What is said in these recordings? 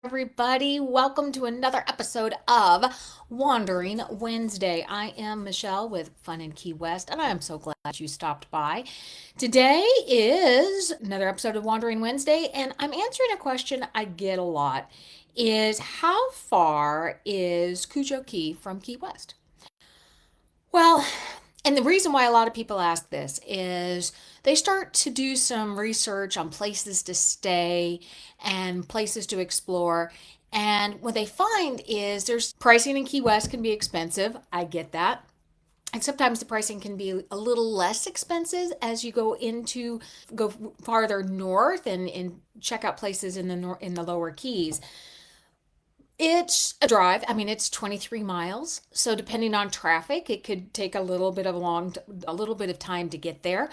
Everybody. Welcome to another episode of Wandering Wednesday. I am Michelle with Fun in Key West, and I am so glad you stopped by. Today is another episode of Wandering Wednesday, and I'm answering a question I get a lot is how far is Cudjoe Key from Key West? Well, and the reason why a lot of people ask this is they start to do some research on places to stay and places to explore. And what they find is there's pricing in Key West can be expensive. I get that. And sometimes the pricing can be a little less expensive as you go farther north and check out places in the lower keys. It's a drive. I mean, it's 23 miles. So depending on traffic, it could take a little bit of time to get there.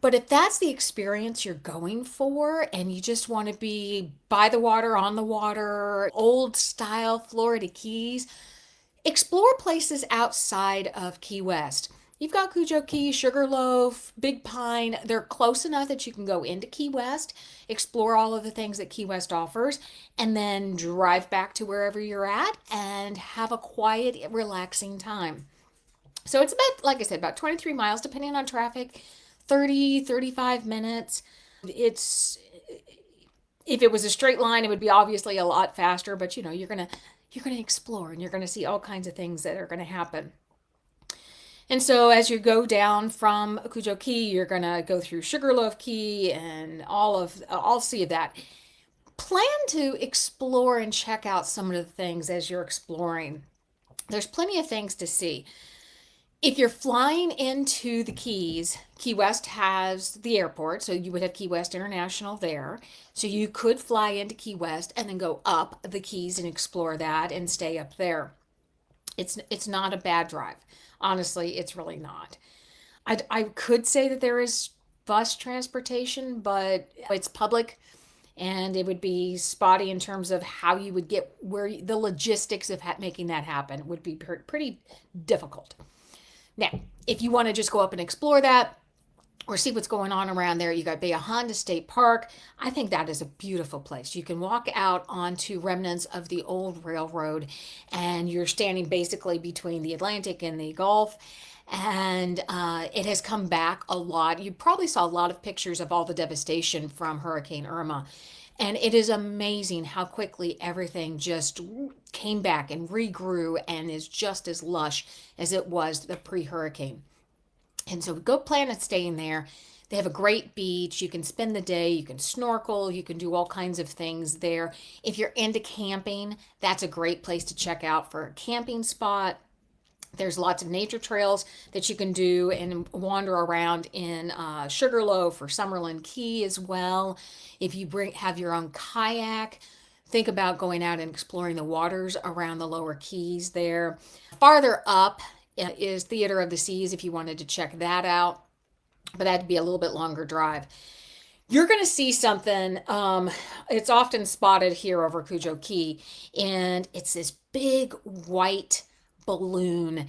But if that's the experience you're going for and you just want to be by the water, on the water, old style Florida Keys, explore places outside of Key West. You've got Cudjoe Key, Sugarloaf, Big Pine. They're close enough that you can go into Key West, explore all of the things that Key West offers, and then drive back to wherever you're at and have a quiet, relaxing time. So it's about, like I said, about 23 miles, depending on traffic, 35 minutes. It's if it was a straight line, it would be obviously a lot faster, but you're gonna explore and you're gonna see all kinds of things that are gonna happen. And so as you go down from Cudjoe Key, you're gonna go through Sugarloaf Key and all see of that. Plan to explore and check out some of the things as you're exploring. There's plenty of things to see. If you're flying into the Keys, Key West has the airport, so you would have Key West International there. So you could fly into Key West and then go up the Keys and explore that and stay up there. It's not a bad drive. Honestly, it's really not. I could say that there is bus transportation, but it's public and it would be spotty in terms of how you would get the logistics of making that happen would be pretty difficult. Now, if you want to just go up and explore that or see what's going on around there, you got Honda State Park. I think that is a beautiful place. You can walk out onto remnants of the old railroad, and you're standing basically between the Atlantic and the Gulf. And it has come back a lot. You probably saw a lot of pictures of all the devastation from Hurricane Irma. And it is amazing how quickly everything just came back and regrew and is just as lush as it was the pre-hurricane. And so go plan on staying there. They have a great beach. You can spend the day, you can snorkel, you can do all kinds of things there. If you're into camping, that's a great place to check out for a camping spot. There's lots of nature trails that you can do and wander around in Sugarloaf or Summerlin Key as well. If you have your own kayak, think about going out and exploring the waters around the lower keys there. Farther up is Theater of the Seas if you wanted to check that out, but that'd be a little bit longer drive. You're going to see something. It's often spotted here over Cudjoe Key, and it's this big white balloon,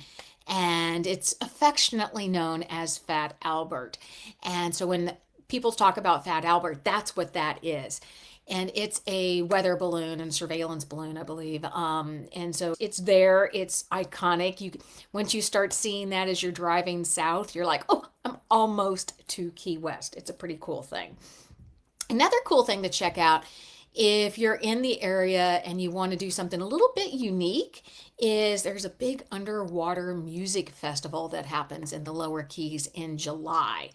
and it's affectionately known as Fat Albert. And so when people talk about Fat Albert, that's what that is. And it's a weather balloon and surveillance balloon, I believe. And so it's there. It's iconic. Once you start seeing that as you're driving south, you're like, oh, I'm almost to Key West. It's a pretty cool thing. Another cool thing to check out if you're in the area and you want to do something a little bit unique is there's a big underwater music festival that happens in the lower keys in July.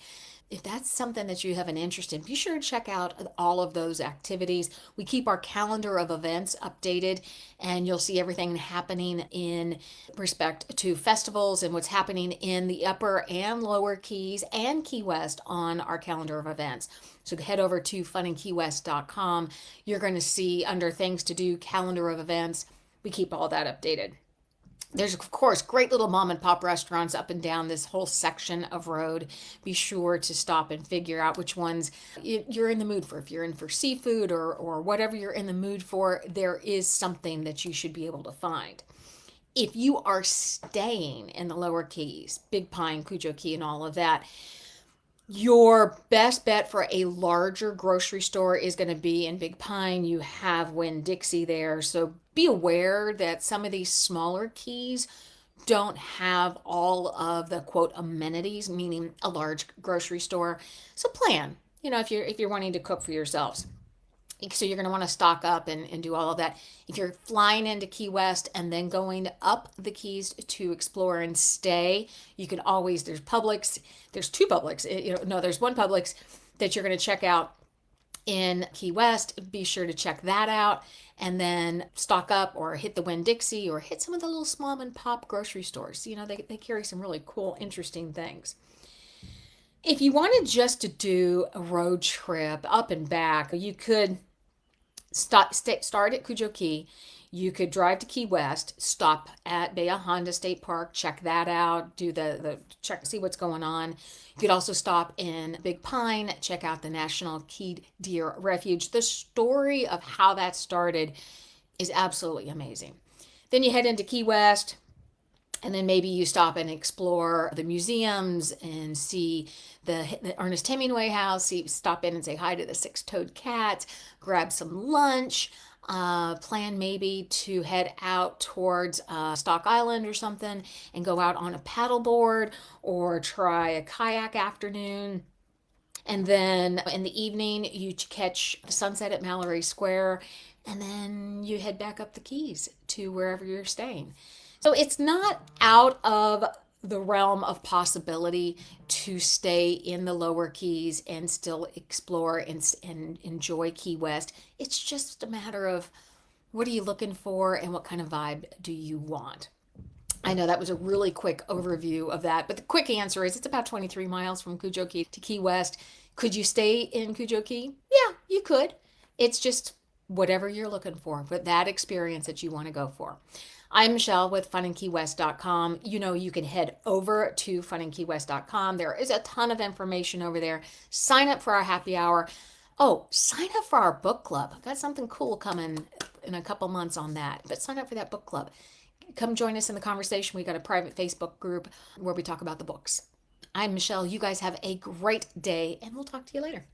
If that's something that you have an interest in, be sure to check out all of those activities. We keep our calendar of events updated, and you'll see everything happening in respect to festivals and what's happening in the upper and lower keys and Key West on our calendar of events. So head over to FunInKeyWest.com. You're going to see under things to do, calendar of events. We keep all that updated. There's, of course, great little mom and pop restaurants up and down this whole section of road. Be sure to stop and figure out which ones you're in the mood for. If you're in for seafood or whatever you're in the mood for, there is something that you should be able to find. If you are staying in the lower keys, Big Pine, Cudjoe Key, and all of that, Your best bet for a larger grocery store is going to be in Big Pine. You have Winn-Dixie there. So be aware that some of these smaller keys don't have all of the quote amenities, meaning a large grocery store. So plan, if you're wanting to cook for yourselves. So you're going to want to stock up and do all of that. If you're flying into Key West and then going up the Keys to explore and stay, you can always, there's Publix, there's two Publix, no, there's one Publix that you're going to check out in Key West. Be sure to check that out and then stock up or hit the Winn-Dixie or hit some of the little small and pop grocery stores. They carry some really cool, interesting things. If you wanted just to do a road trip up and back, you could start at Cudjoe Key. You could drive to Key West, stop at Bea Honda State Park, check that out, do the check, see what's going on. You could also stop in Big Pine, check out the National Keyed Deer Refuge. The story of how that started is absolutely amazing. Then you head into Key West, and then maybe you stop and explore the museums and see the Ernest Hemingway house. Stop in and say hi to the six-toed cat, grab some lunch, plan maybe to head out towards Stock Island or something and go out on a paddleboard or try a kayak afternoon. And then in the evening, you catch the sunset at Mallory Square, and then you head back up the Keys to wherever you're staying. So it's not out of the realm of possibility to stay in the lower Keys and still explore and enjoy Key West. It's just a matter of what are you looking for and what kind of vibe do you want. I know that was a really quick overview of that, but the quick answer is it's about 23 miles from Cudjoe Key to Key West. Could you stay in Cudjoe Key? Yeah, you could. It's just whatever you're looking for, but that experience that you want to go for. I'm Michele with FunInKeyWest.com. You can head over to FunInKeyWest.com. There is a ton of information over there. Sign up for our happy hour. Oh, sign up for our book club. I've got something cool coming in a couple months on that, but sign up for that book club. Come join us in the conversation. We got a private Facebook group where we talk about the books. I'm Michele. You guys have a great day, and we'll talk to you later.